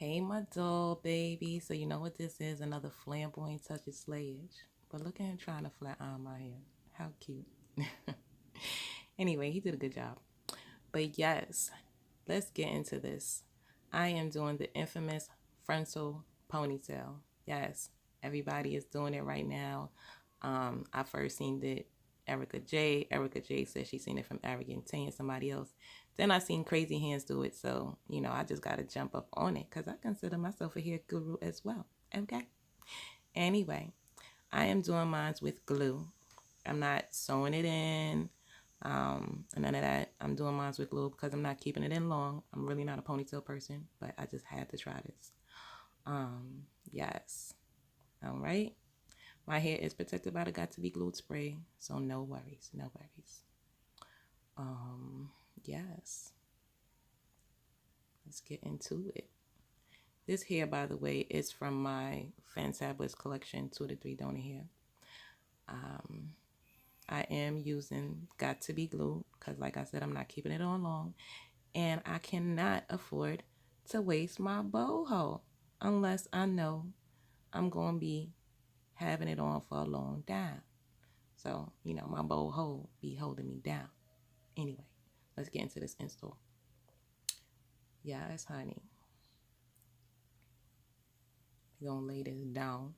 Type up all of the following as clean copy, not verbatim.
Hey, my doll baby. So you know what this is? Another flamboyant touches slayage. But look at him trying to flat iron my hair. How cute. Anyway, he did a good job. But yes, let's get into this. I am doing the infamous frontal ponytail. Yes, everybody is doing it right now. I first seen it Erica J. Erica J said she seen it from Arrogant Tay and somebody else. Then I seen Crazy Hands do it. So, I just got to jump up on it because I consider myself a hair guru as well. Okay. Anyway, I am doing mine with glue. I'm not sewing it in. And none of that. I'm doing mine with glue because I'm not keeping it in long. I'm really not a ponytail person, but I just had to try this. Yes. All right. My hair is protected by the Got to Be Glued spray, so no worries, no worries. Yes. Let's get into it. This hair, by the way, is from my Fantabulous collection, 2 to 3 donor hair. I am using Got to Be Glued because, like I said, I'm not keeping it on long. And I cannot afford to waste my boho unless I know I'm going to be having it on for a long time. So, my boho be holding me down. Anyway, let's get into this install. Yes, honey. We're going to lay this down.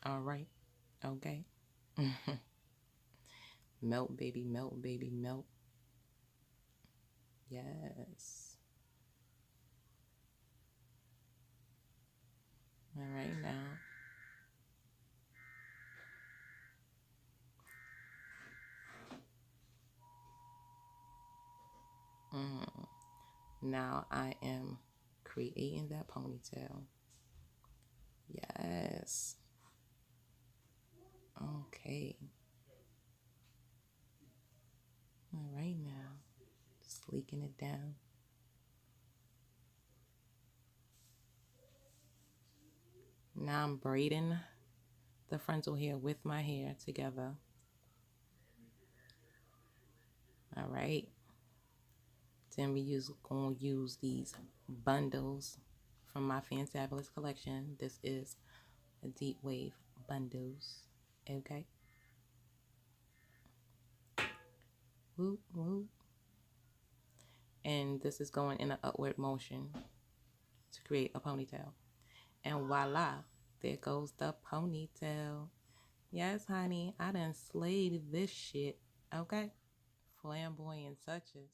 All right. Okay. Melt, baby, melt, baby, melt. Yes. All right, now. Now I am creating that ponytail. Yes. Okay. All right, now. Just leaking it down. Now I'm braiding the frontal hair with my hair together. All right. Then gonna use these bundles from my Fantabulous collection. This is a deep wave bundles. Okay. Whoop, whoop. And this is going in an upward motion to create a ponytail. And voila, there goes the ponytail. Yes, honey, I done slayed this shit. Okay. Flamboyant touches.